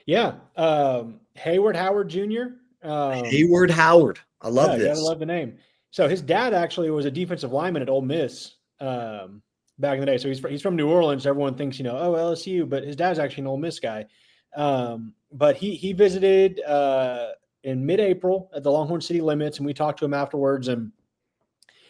Yeah. Hayward Howard Jr. Hayward Howard. I love Yeah, you gotta this. love the name. So his dad actually was a defensive lineman at Ole Miss back in the day. So he's from New Orleans. Everyone thinks, oh, LSU, but his dad's actually an Ole Miss guy. But he visited in mid-April at the Longhorn City Limits, and we talked to him afterwards, and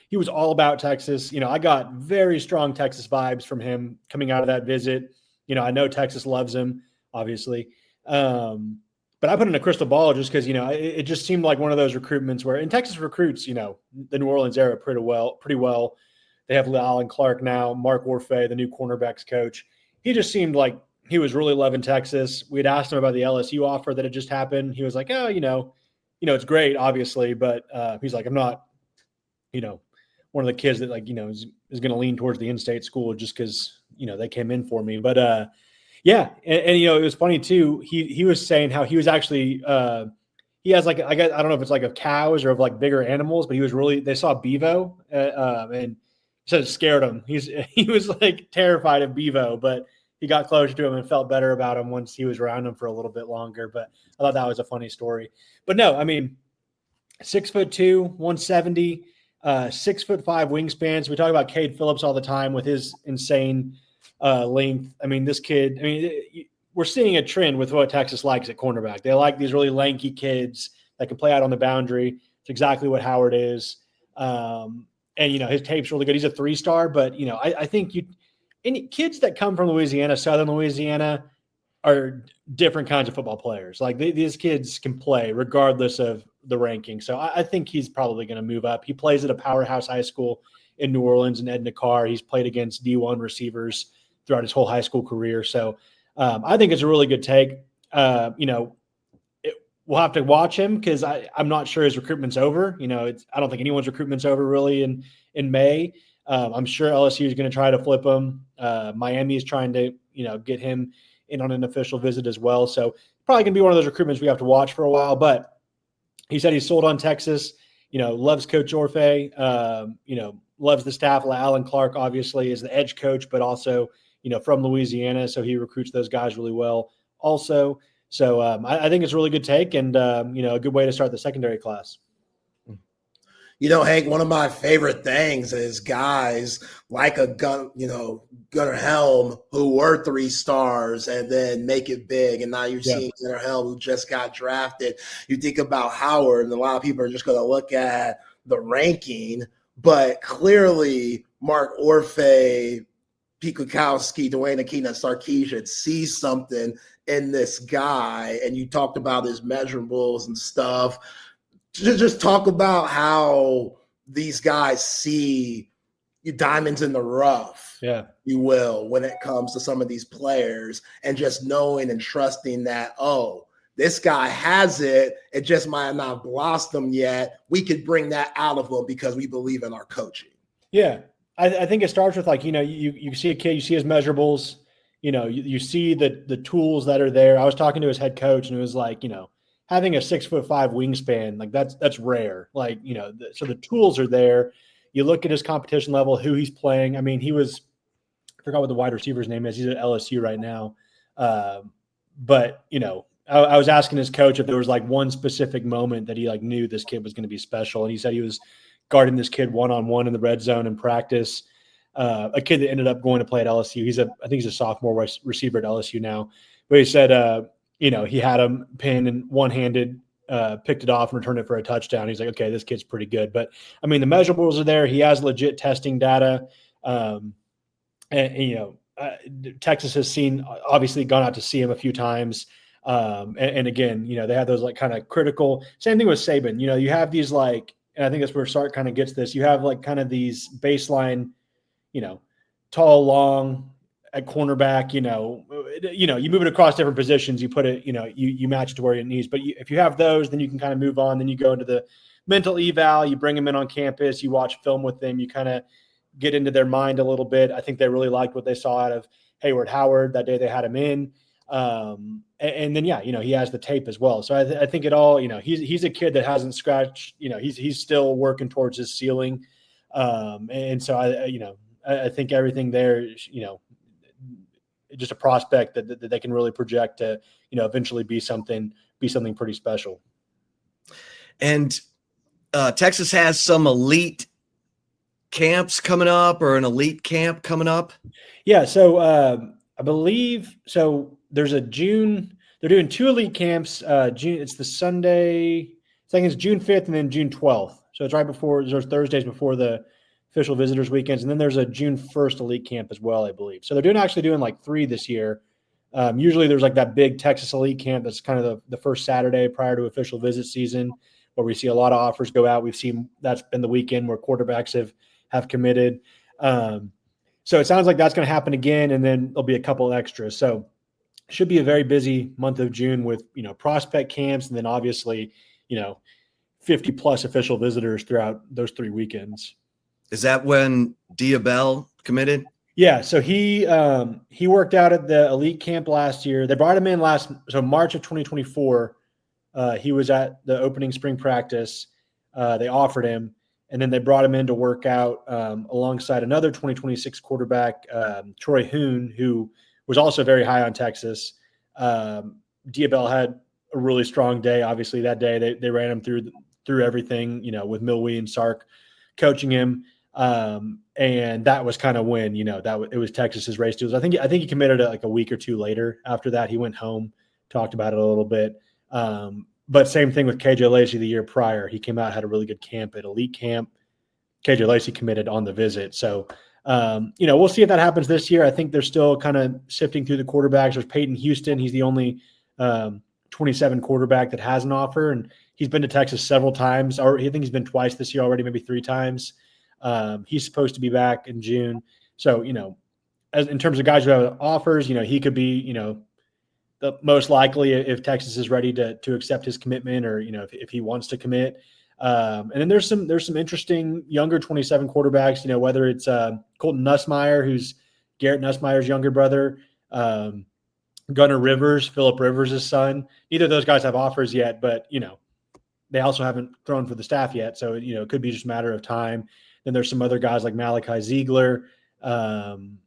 he was all about Texas. I got very strong Texas vibes from him coming out of that visit. I know Texas loves him, obviously. But I put in a crystal ball just because, it just seemed like one of those recruitments where, in Texas recruits, the New Orleans era pretty well. They have Alan Clark now, Mark Orfe, the new cornerbacks coach. He just seemed like he was really loving Texas. We had asked him about the LSU offer that had just happened. He was like, oh, it's great, obviously, but he's like, I'm not, one of the kids that is going to lean towards the in-state school just because, they came in for me. But yeah. And it was funny too. He was saying how he was actually, he has I don't know if it's like of cows or of like bigger animals, but they saw Bevo and he said it scared him. He was like terrified of Bevo, but he got closer to him and felt better about him once he was around him for a little bit longer. But I thought that was a funny story. But no, I mean, 6'2", 170, 6'5" wingspans. We talk about Cade Phillips all the time with his insane length. I mean, this kid, we're seeing a trend with what Texas likes at cornerback. They like these really lanky kids that can play out on the boundary. It's exactly what Howard is. And, his tape's really good. He's a 3-star, but, I think any kids that come from Louisiana, Southern Louisiana, are different kinds of football players. Like these kids can play regardless of the ranking. So I think he's probably going to move up. He plays at a powerhouse high school in New Orleans and Edna Carr. He's played against D1 receivers throughout his whole high school career. So I think it's a really good take. We'll have to watch him because I'm not sure his recruitment's over. I don't think anyone's recruitment's over really in May. I'm sure LSU is going to try to flip him. Miami is trying to, get him in on an official visit as well. So probably going to be one of those recruitments we have to watch for a while. But he said he's sold on Texas. Loves Coach Orfe. Loves the staff. Alan Clark obviously is the edge coach, but also from Louisiana, so he recruits those guys really well. Also, so I think it's a really good take and a good way to start the secondary class. Hank, one of my favorite things is guys like Gunnar Helm, who were 3 stars and then make it big. And now you're seeing Gunnar Helm, who just got drafted. You think about Howard, and a lot of people are just going to look at the ranking, but clearly Mark Orfe, Pete Kwiatkowski, Dwayne Akina, Sarkisian see something in this guy. And you talked about his measurables and stuff. Just talk about how these guys see diamonds in the rough, you will, when it comes to some of these players, and just knowing and trusting that, this guy has it. It just might not blossom yet. We could bring that out of him because we believe in our coaching. Yeah. I think it starts with you see a kid, you see his measurables, you see the tools that are there. I was talking to his head coach and it was like, having a 6'5" wingspan, that's rare. So the tools are there. You look at his competition level, who he's playing. I mean, I forgot what the wide receiver's name is. He's at LSU right now. But I was asking his coach if there was one specific moment that he knew this kid was going to be special. And he said he was guarding this kid one-on-one in the red zone in practice. A kid that ended up going to play at LSU. I think he's a sophomore receiver at LSU now. But he said, he had him pinned and one-handed, picked it off and returned it for a touchdown. He's like, okay, this kid's pretty good. But, I mean, the measurables are there. He has legit testing data. Texas has obviously gone out to see him a few times. And again, they have those kind of critical – same thing with Saban. You have these and I think that's where Sark kind of gets this. You have kind of these baseline, tall, long – at cornerback, you move it across different positions, you put it, you match it to where it needs. But if you have those, then you can kind of move on. Then you go into the mental eval, you bring them in on campus, you watch film with them, you kind of get into their mind a little bit. I think they really liked what they saw out of Hayward Howard that day they had him in. And then, he has the tape as well. So I think it all, he's a kid that hasn't scratched, he's still working towards his ceiling. And so I think everything there, just a prospect that they can really project to, eventually be something pretty special. And Texas has some elite camps coming up, or an elite camp coming up. Yeah. So I believe so. There's a June. They're doing 2 elite camps. June. It's the Sunday. I think it's June 5th and then June 12th. So it's right before. There's Thursdays before the official visitors weekends, and then there's a June 1st elite camp as well, I believe. So they're actually doing like 3 this year. Usually there's like that big Texas elite camp that's kind of the first Saturday prior to official visit season, where we see a lot of offers go out. We've seen that's been the weekend where quarterbacks have committed. So it sounds like that's going to happen again, and then there'll be a couple extras. So it should be a very busy month of June with, prospect camps, and then obviously, 50 plus official visitors throughout those 3 weekends. Is that when Diabell committed? Yeah. So he worked out at the elite camp last year. They brought him in March of 2024. He was at the opening spring practice. They offered him, and then they brought him in to work out alongside another 2026 quarterback, Troy Hoon, who was also very high on Texas. Diabell had a really strong day. Obviously, that day they ran him through everything, with Milwee and Sark coaching him. And that was kind of when, it was Texas's race to. I think he committed like a week or 2 later. After that, he went home, talked about it a little bit. But same thing with KJ Lacey the year prior. He came out, had a really good camp at elite camp. KJ Lacey committed on the visit. So, we'll see if that happens this year. I think they're still kind of sifting through the quarterbacks. There's Peyton Houston. He's the only 27 quarterback that has an offer, and he's been to Texas several times. Or I think he's been twice this year already, maybe 3 times. He's supposed to be back in June. So, as in terms of guys who have offers, he could be, the most likely if Texas is ready to accept his commitment, or, if he wants to commit. And then there's some interesting younger 27 quarterbacks, whether it's Colton Nussmeier, who's Garrett Nussmeier's younger brother, Gunnar Rivers, Phillip Rivers' son. Neither of those guys have offers yet, but, they also haven't thrown for the staff yet. So, it could be just a matter of time. Then there's some other guys like Malachi Ziegler, Kavian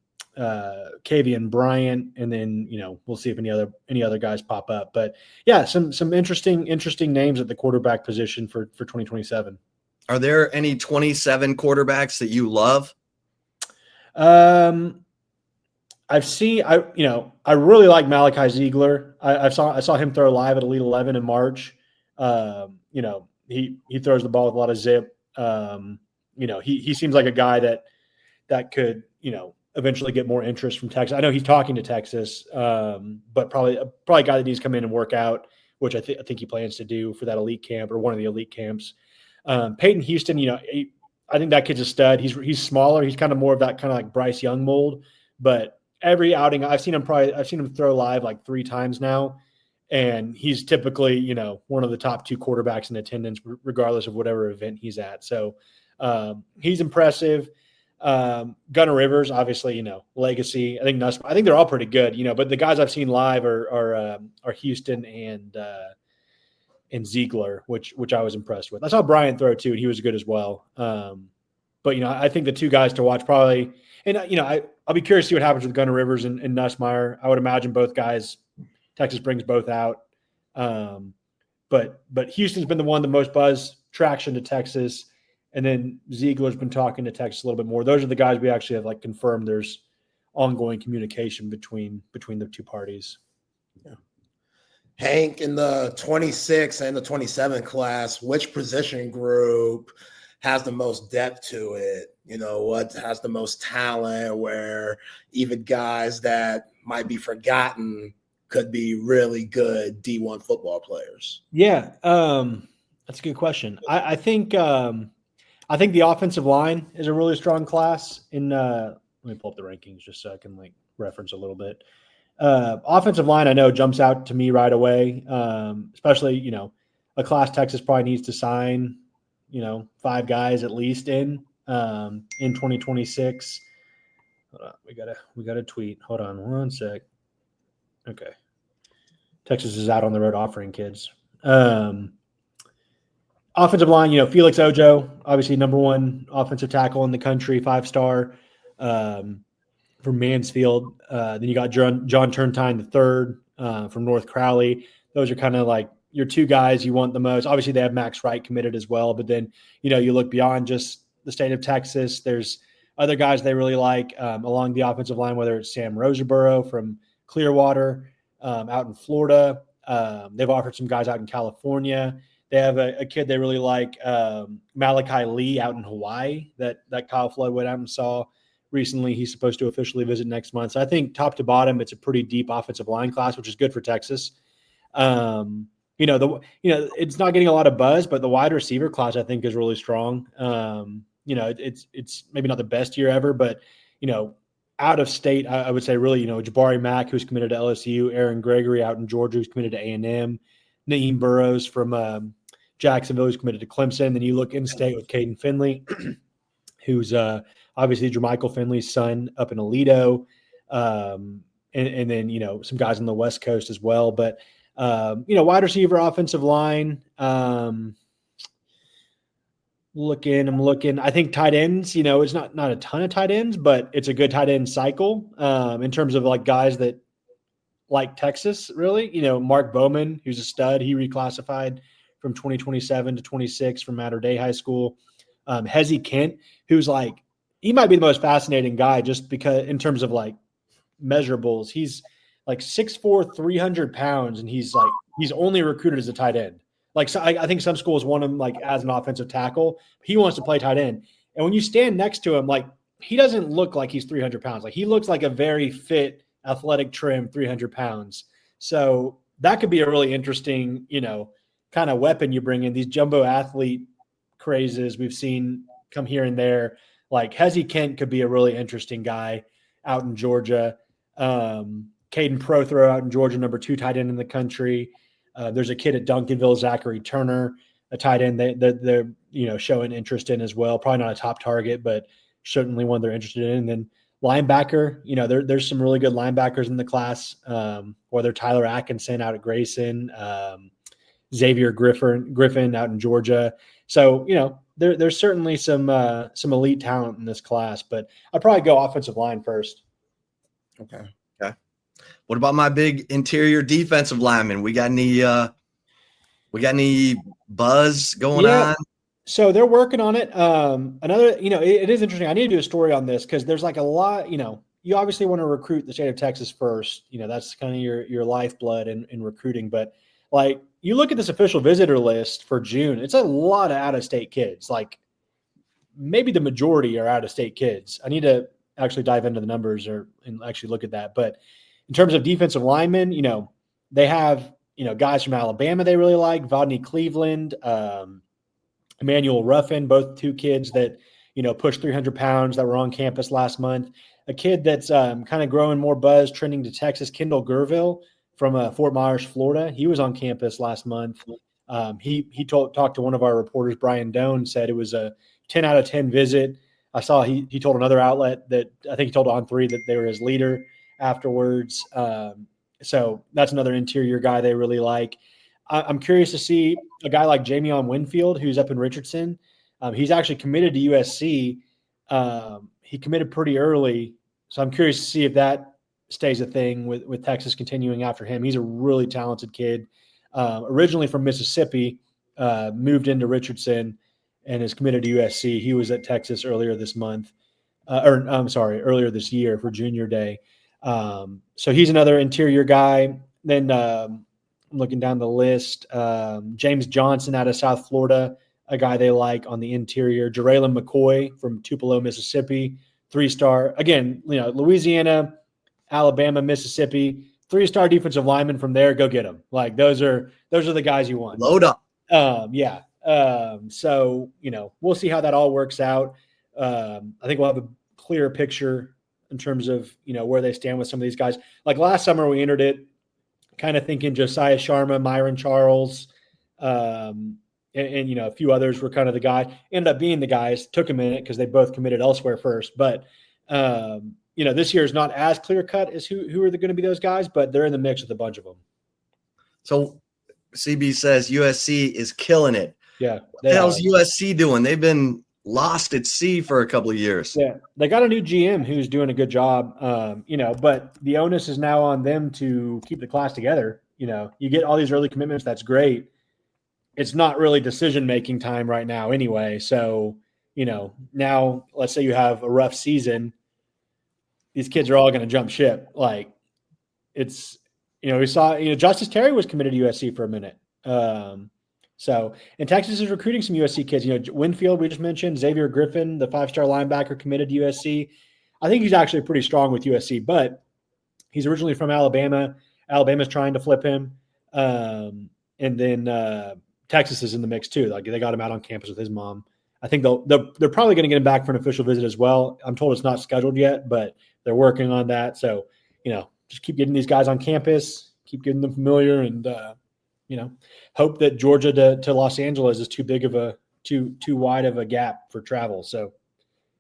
Bryant, and then, we'll see if any other guys pop up. But yeah, some interesting names at the quarterback position for 2027. Are there any 27 quarterbacks that you love? I've seen, I really like Malachi Ziegler. I saw him throw live at Elite 11 in March. He throws the ball with a lot of zip. He seems like a guy that could, eventually get more interest from Texas. I know he's talking to Texas, but probably a guy that needs to come in and work out, which I think he plans to do for that elite camp or one of the elite camps. Peyton Houston, I think that kid's a stud. He's smaller. He's kind of more of that kind of like Bryce Young mold, but every outing I've seen him throw live like 3 times now. And he's typically, one of the top 2 quarterbacks in attendance, regardless of whatever event he's at. So he's impressive. Gunnar Rivers, obviously, legacy. I think they're all pretty good, but the guys I've seen live are Houston and Ziegler, which I was impressed with. I saw Bryant throw too, and he was good as well. But I think the 2 guys to watch probably, and I'll be curious to see what happens with Gunnar Rivers and Nussmeier. I would imagine both guys, Texas brings both out. But Houston's been the one, the most buzz traction to Texas. And then Ziegler's been talking to Texas a little bit more. Those are the guys we actually have confirmed there's ongoing communication between the 2 parties. Yeah. Hank, in the 26 and the 27 class, which position group has the most depth to it? What has the most talent, where even guys that might be forgotten could be really good D1 football players? Yeah, that's a good question. I think the offensive line is a really strong class. Let me pull up the rankings just so I can reference a little bit. Offensive line, I know, jumps out to me right away, especially, a class Texas probably needs to sign, 5 guys at least in 2026. Hold on, we got a tweet. Hold on one sec. Okay. Texas is out on the road offering kids. Offensive line, Felix Ojo, obviously number 1 offensive tackle in the country, 5-star. From from Mansfield. Then you got John Turntine III from North Crowley. Those are kind of like your two guys you want the most. Obviously, they have Max Wright committed as well. But then, you look beyond just the state of Texas. There's other guys they really like along the offensive line, whether it's Sam Roserborough from Clearwater out in Florida. They've offered some guys out in California. They have a kid they really like, Malachi Lee out in Hawaii that Kyle Flood went out and saw recently. He's supposed to officially visit next month. So I think top to bottom, it's a pretty deep offensive line class, which is good for Texas. It's not getting a lot of buzz, but the wide receiver class I think is really strong. It's maybe not the best year ever, but out of state, I would say really, Jabari Mack, who's committed to LSU, Aaron Gregory out in Georgia, who's committed to A&M, Naeem Burrows from Jacksonville, who's committed to Clemson. Then you look in state with Caden Finley, who's obviously Jermichael Finley's son up in Aledo. And then, some guys on the West Coast as well. But, wide receiver, offensive line, I'm looking. I think tight ends, it's not a ton of tight ends, but it's a good tight end cycle in terms of like guys that like Texas, really. Mark Bowman, who's a stud, he reclassified from 2027 to 26 from Mater Dei High School. Hezzy Kent, who's like, he might be the most fascinating guy just because in terms of like measurables, he's like 6'4", 300 pounds, and he's only recruited as a tight end. Like, so I think some schools want him like as an offensive tackle. He wants to play tight end. And when you stand next to him, like he doesn't look like he's 300 pounds. Like he looks like a very fit, athletic, trim 300 pounds. So that could be a really interesting, kind of weapon you bring in. These jumbo athlete crazes we've seen come here and there. Like Hezzy Kent could be a really interesting guy out in Georgia. Caden Prothrow out in Georgia, number 2 tight end in the country. There's a kid at Duncanville, Zachary Turner, a tight end they're showing interest in as well. Probably not a top target, but certainly one they're interested in. And then linebacker, there's some really good linebackers in the class, whether Tyler Atkinson out at Grayson, Xavier Griffin out in Georgia. So, there's certainly some elite talent in this class, but I'd probably go offensive line first. Okay. What about my big interior defensive lineman? We got any buzz going on? So they're working on it. It is interesting. I need to do a story on this because there's like a lot, you obviously want to recruit the state of Texas first. That's kind of your lifeblood in recruiting. But like you look at this official visitor list for June, it's a lot of out-of-state kids. Like maybe the majority are out-of-state kids. I need to actually dive into the numbers and actually look at that. But in terms of defensive linemen, they have, guys from Alabama they really like, Vodney Cleveland, Emmanuel Ruffin, both 2 kids that, pushed 300 pounds that were on campus last month. A kid that's kind of growing more buzz, trending to Texas, Kendall Gerville from Fort Myers, Florida. He was on campus last month. He talked to one of our reporters, Brian Doan, said it was a 10 out of 10 visit. I saw he told another outlet that I think he told On3 that they were his leader afterwards. So that's another interior guy they really like. I'm curious to see a guy like Jamion Winfield, who's up in Richardson. He's actually committed to USC. He committed pretty early. So I'm curious to see if that stays a thing with Texas continuing after him. He's a really talented kid. Originally from Mississippi, moved into Richardson and is committed to USC. He was at Texas earlier this year for Junior Day. So he's another interior guy. Then I'm looking down the list. James Johnson out of South Florida, a guy they like on the interior. Jaraylon McCoy from Tupelo, Mississippi, 3-star. Again, Louisiana, Alabama, Mississippi, 3-star defensive lineman from there. Go get them. Like those are the guys you want. Load up. So we'll see how that all works out. I think we'll have a clearer picture in terms of, where they stand with some of these guys. Like last summer we entered it kind of thinking Josiah Sharma, Myron Charles, and a few others were kind of the guy. Ended up being the guys. Took a minute because they both committed elsewhere first. But, this year is not as clear-cut as who are going to be those guys, but they're in the mix with a bunch of them. So CB says USC is killing it. Yeah. What the hell's USC doing? They've been lost at sea for a couple of years. Yeah, they got a new GM who's doing a good job, but the onus is now on them to keep the class together. You get all these early commitments. That's great. It's not really decision-making time right now anyway. So, now let's say you have a rough season. These kids are all going to jump ship. Like it's, we saw, Justice Terry was committed to USC for a minute. And Texas is recruiting some USC kids. Winfield, we just mentioned, Xavier Griffin, the 5-star linebacker committed to USC. I think he's actually pretty strong with USC, but he's originally from Alabama. Alabama's trying to flip him. And then Texas is in the mix too. Like they got him out on campus with his mom. I think they're probably going to get him back for an official visit as well. I'm told it's not scheduled yet, but they're working on that. So, just keep getting these guys on campus, keep getting them familiar, and hope that Georgia to Los Angeles is too big of too wide of a gap for travel. So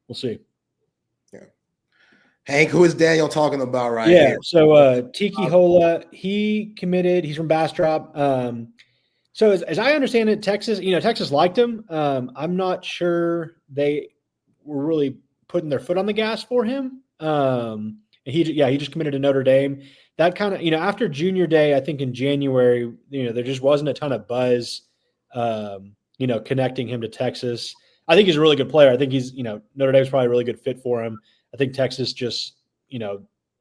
we'll see. Yeah. Hank, who is Daniel talking about right here? Yeah. So Tiki Hola, he committed. He's from Bastrop. So as I understand it, Texas liked him. I'm not sure they were really putting their foot on the gas for him. He just committed to Notre Dame. That kind of, after junior day, I think in January, there just wasn't a ton of buzz, connecting him to Texas. I think he's a really good player. I think he's, Notre Dame's probably a really good fit for him. I think Texas just,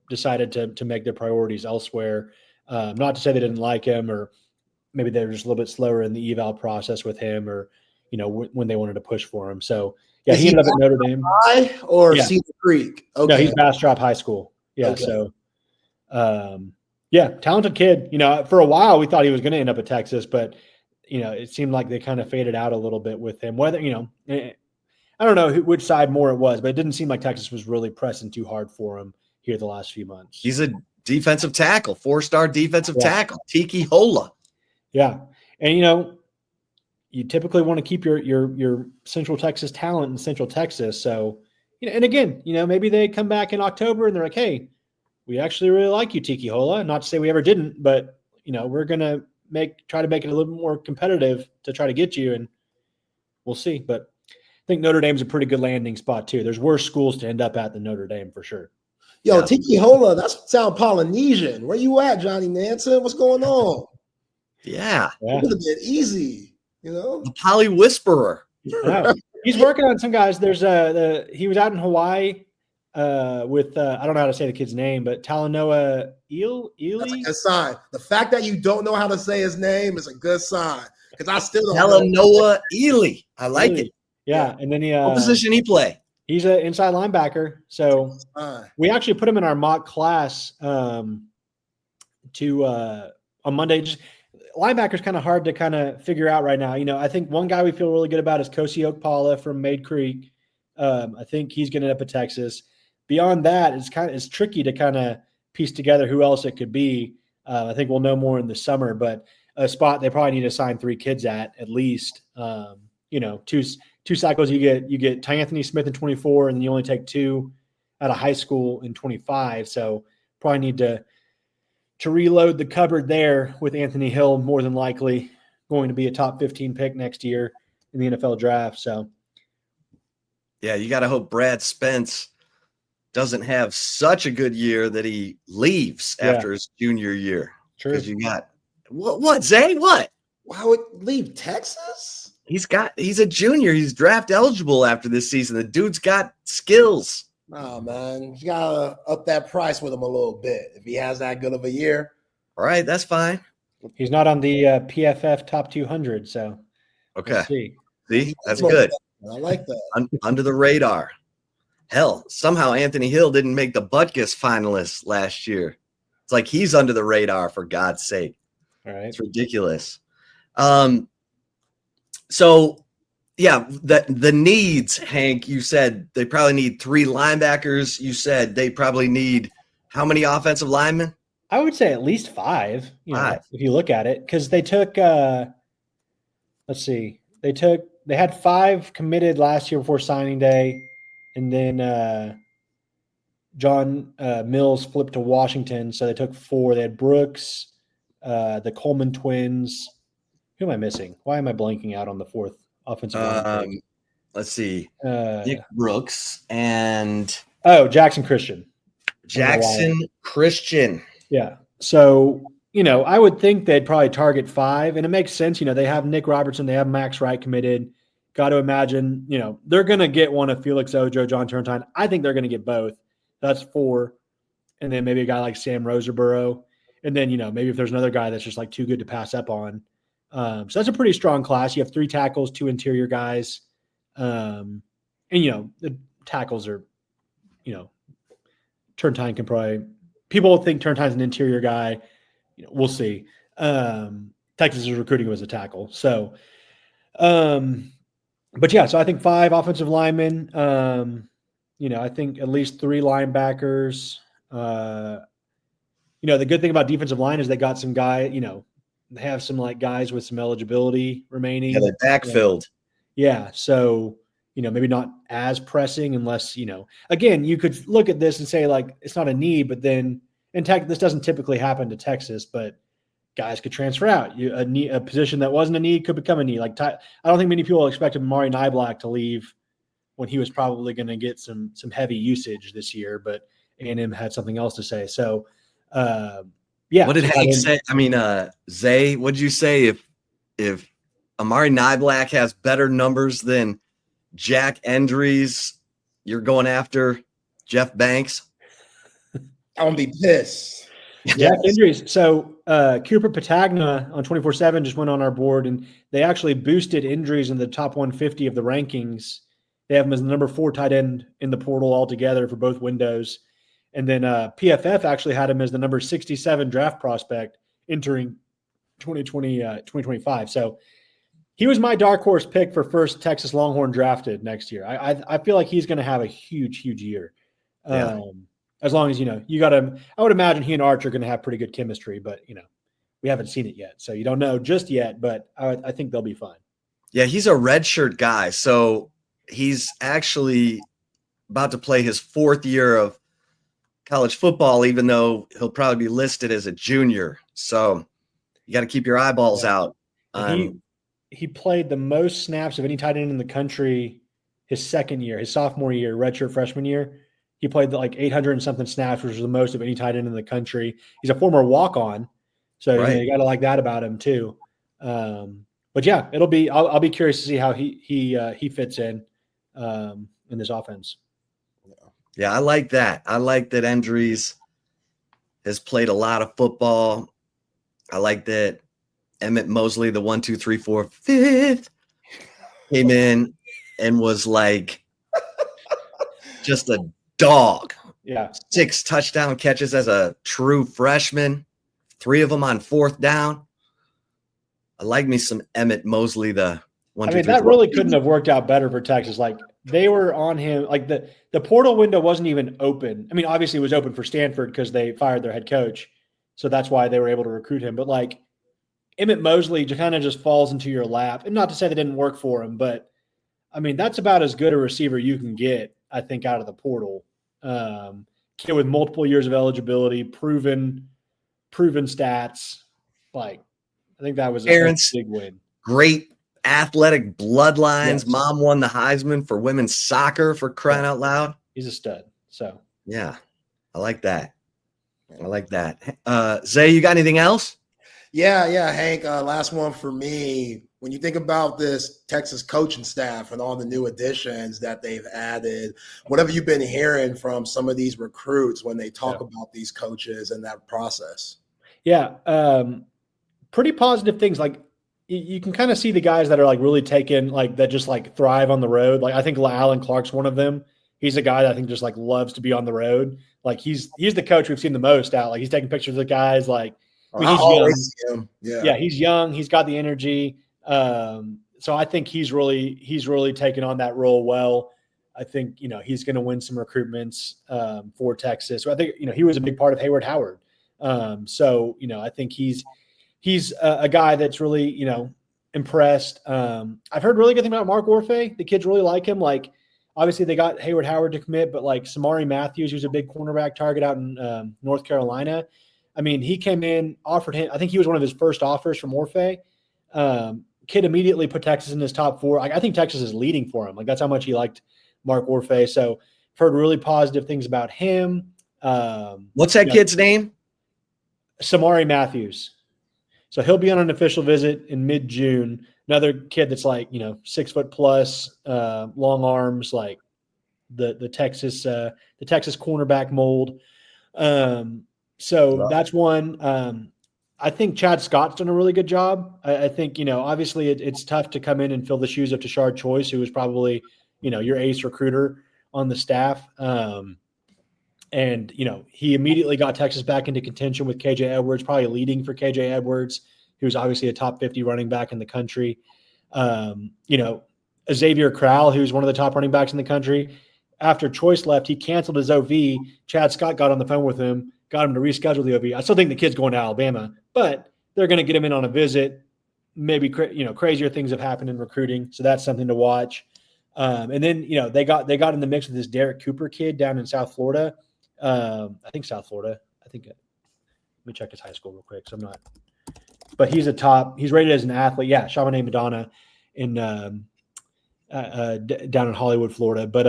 decided to make their priorities elsewhere. Not to say they didn't like him, or maybe they were just a little bit slower in the eval process with him, or, when they wanted to push for him. So, yeah, he ended up at Notre Dame. High or Cedar Creek? Okay. No, he's Bastrop High School. Yeah, okay. So talented kid. For a while we thought he was going to end up at Texas, but it seemed like they kind of faded out a little bit with him. Whether I don't know which side more it was, but it didn't seem like Texas was really pressing too hard for him here the last few months. He's a defensive tackle, 4-star defensive tackle, Tiki Hola. Yeah, and you typically want to keep your Central Texas talent in Central Texas. So and again, maybe they come back in October and they're like, hey, we actually really like you, Tiki Hola. Not to say we ever didn't, but we're gonna try to make it a little more competitive to try to get you, and we'll see. But I think Notre Dame's a pretty good landing spot too. There's worse schools to end up at than Notre Dame for sure. Yo, yeah. Tiki Hola, that sound Polynesian. Where you at, Johnny Nansen? What's going on? Yeah. It would have been easy, The Poly Whisperer. He's working on some guys. There's he was out in Hawaii with I don't know how to say the kid's name, but Talanoa Ely. That's a good sign. The fact that you don't know how to say his name is a good sign, because I still don't Talanoa Ely. I like it. Yeah, and then what position he play? He's an inside linebacker. So we actually put him in our mock class on Monday. Just linebacker's kind of hard to kind of figure out right now. I think one guy we feel really good about is Kosi Okpala from Maid Creek. I think he's going to end up at Texas. Beyond that, it's tricky to kind of piece together who else it could be. I think we'll know more in the summer, but a spot they probably need to sign 3 kids at least. Two cycles you get Anthony Smith in 24, and then you only take 2 out of high school in 25. So probably need to reload the cupboard there with Anthony Hill, more than likely going to be a top 15 pick next year in the NFL draft. So, yeah, you got to hope Brad Spence doesn't have such a good year that he leaves after his junior year. True. Because you got what, Zay? What? Why would leave Texas? He's a junior. He's draft eligible after this season. The dude's got skills. Oh, man. You got to up that price with him a little bit if he has that good of a year. All right, that's fine. He's not on the PFF top 200, so okay. See, that's good. I like that. Under the radar. Hell, somehow Anthony Hill didn't make the Butkus finalists last year. It's like he's under the radar, for God's sake. All right. It's ridiculous. So, yeah, the needs, Hank, you said they probably need 3 linebackers. You said they probably need how many offensive linemen? I would say at least 5, if you look at it, because they took they had 5 committed last year before signing day, and then John Mills flipped to Washington, so they took 4. They had Brooks, the Coleman twins. Who am I missing? Why am I blanking out on the 4th offensive line? let's see, Nick Brooks and Jackson Christian. Jackson Christian. Yeah. So, I would think they'd probably target 5, and it makes sense. They have Nick Robertson, they have Max Wright committed. Got to imagine, they're going to get one of Felix Ojo, John Turntine. I think they're going to get both. That's 4. And then maybe a guy like Sam Roserborough. And then, maybe if there's another guy that's just like too good to pass up on. So that's a pretty strong class. You have 3 tackles, 2 interior guys. And, the tackles are, Turntine can probably – people think Turntine's an interior guy. We'll see. Texas is recruiting him as a tackle. So, but yeah, so I think 5 offensive linemen. I think at least 3 linebackers. The good thing about defensive line is they got some guy, they have some like guys with some eligibility remaining. Yeah, they're backfilled. Yeah. So, maybe not as pressing unless, again, you could look at this and say like, it's not a need, but then in tech, this doesn't typically happen to Texas, but guys could transfer out. A position that wasn't a need could become a need. Like I don't think many people expected Mari Niblack to leave when he was probably going to get some heavy usage this year, but A&M had something else to say. So, yeah. What did Hank say? I mean, Zay, what did you say if Amari Niblack has better numbers than Jack Endries, you're going after Jeff Banks? I'm going to be pissed. Jack Endries. So Cooper Patagna on 24/7 just went on our board, and they actually boosted Endries in the top 150 of the rankings. They have him as the number 4 tight end in the portal altogether for both windows. And then PFF actually had him as the number 67 draft prospect entering 2025. So he was my dark horse pick for first Texas Longhorn drafted next year. I feel like he's going to have a huge, huge year. Yeah. As long as, you got him. I would imagine he and Arch are going to have pretty good chemistry, but, we haven't seen it yet. So you don't know just yet, but I think they'll be fine. Yeah, he's a redshirt guy. So he's actually about to play his 4th year of college football, even though he'll probably be listed as a junior. So you got to keep your eyeballs out. He played the most snaps of any tight end in the country his second year, his sophomore year, redshirt freshman year. He played like 800 and something snaps, which was the most of any tight end in the country. He's a former walk-on, so right. You got to like that about him too. But yeah, it'll be. I'll be curious to see how he fits in this offense. Yeah, I like that. I like that Endries has played a lot of football. I like that Emmett Mosley, the 1, 2, 3, 4, 5th, came in and was like just a dog. Yeah. 6 touchdown catches as a true freshman, 3 of them on 4th down. I like me some Emmett Mosley, the 1, 2, 3, that 4. really couldn't have worked out better for Texas. Like they were on him, like the portal window wasn't even open. I mean, obviously it was open for Stanford because they fired their head coach. So that's why they were able to recruit him. But like Emmett Mosley kind of just falls into your lap. And not to say that didn't work for him, but I mean, that's about as good a receiver you can get, I think, out of the portal. Kid with multiple years of eligibility, proven stats. Like, I think that was a big win. Great athletic bloodlines. Yes. Mom won the Heisman for women's soccer, for crying out loud. He's a stud. So yeah, I like that. Zay, you got anything else? Yeah, Hank. Last one for me. When you think about this Texas coaching staff and all the new additions that they've added, what have you been hearing from some of these recruits when they talk about these coaches and that process? Yeah, pretty positive things. Like you can kind of see the guys that are like really taken, like that just like thrive on the road. Like I think Alan Clark's one of them. He's a guy that I think just like loves to be on the road. Like he's the coach we've seen the most out. Like he's taking pictures of the guys. Like he's young. Yeah, he's young. He's got the energy. So I think he's really taken on that role well. I think, he's going to win some recruitments for Texas. So I think, he was a big part of Hayward Howard. So, I think he's a guy that's really, impressed. I've heard really good things about Mark Orfe. The kids really like him. Like, obviously they got Hayward Howard to commit, but like Samari Matthews, who's a big cornerback target out in North Carolina. I mean, he came in, offered him, I think he was one of his first offers from Orfe. kid immediately put Texas in his top 4. I think Texas is leading for him. Like, that's how much he liked Mark Orfe. So I've heard really positive things about him. What's that kid's name? Samari Matthews. So he'll be on an official visit in mid-June. Another kid that's like, 6 foot plus, long arms, like the Texas cornerback mold. So that's one. I think Chad Scott's done a really good job. I think, obviously it's tough to come in and fill the shoes of Tashard Choice, who was probably, your ace recruiter on the staff. And, he immediately got Texas back into contention with KJ Edwards, probably leading for KJ Edwards, who's obviously a top 50 running back in the country. Xavier Crowell, who's one of the top running backs in the country. After Choice left, he canceled his OV. Chad Scott got on the phone with him, got him to reschedule the OV. I still think the kid's going to Alabama, but they're going to get him in on a visit. Maybe, crazier things have happened in recruiting, so that's something to watch. And then, they got in the mix with this Derek Cooper kid down in South Florida. I think South Florida. Let me check his high school real quick. So I'm not, but he's rated as an athlete. Yeah. Chaminade Madonna down in Hollywood, Florida. But,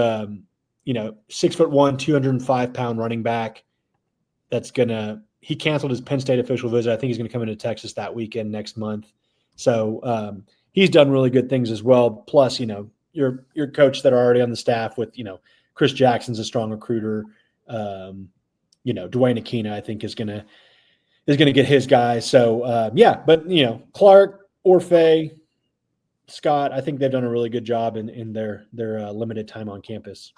6'1", 205-pound running back. He canceled his Penn State official visit. I think he's going to come into Texas that weekend next month. So he's done really good things as well. Plus, your coach that are already on the staff with, Chris Jackson's a strong recruiter. Dwayne Aquina, I think, is gonna get his guys. So but Clark, Orfe, Scott, I think they've done a really good job in their limited time on campus.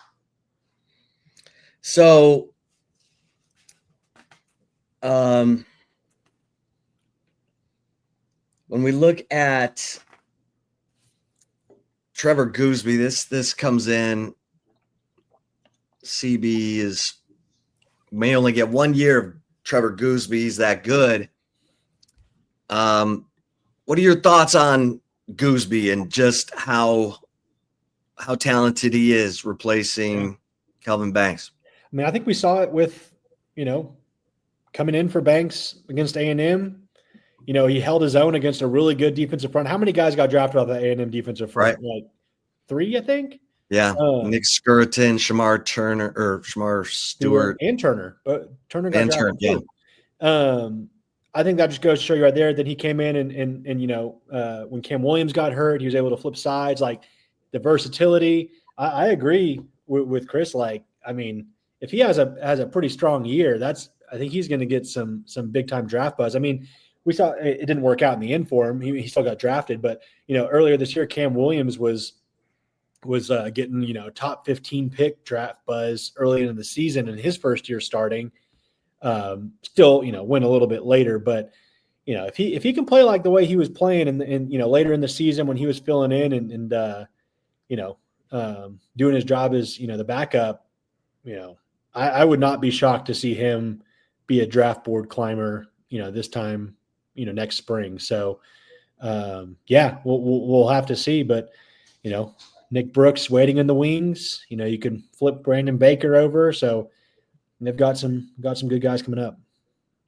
So, when we look at Trevor Gooseby, this comes in. CB may only get 1 year of Trevor Gooseby. He's that good. What are your thoughts on Gooseby and just how talented he is replacing Kelvin Banks? I mean, I think we saw it with, coming in for Banks against A&M. He held his own against a really good defensive front. How many guys got drafted off the A&M defensive front? Right. Like 3, I think. Yeah, Nick Skirton, Shamar Stewart, and Turner. But Turner got and drafted Turner. Yeah. I think that just goes to show you right there that he came in and when Cam Williams got hurt, he was able to flip sides. Like the versatility. I agree with Chris. Like, I mean, if he has a pretty strong year, I think he's going to get some big time draft buzz. I mean, we saw it didn't work out in the end for him. He still got drafted, but earlier this year, Cam Williams was getting top 15 pick draft buzz early in the season in his first year starting. Still went a little bit later, but if he can play like the way he was playing and later in the season when he was filling in and doing his job as the backup, I would not be shocked to see him be a draft board climber this time next spring. So we'll have to see, but Nick Brooks waiting in the wings. You can flip Brandon Baker over. So they've got some good guys coming up.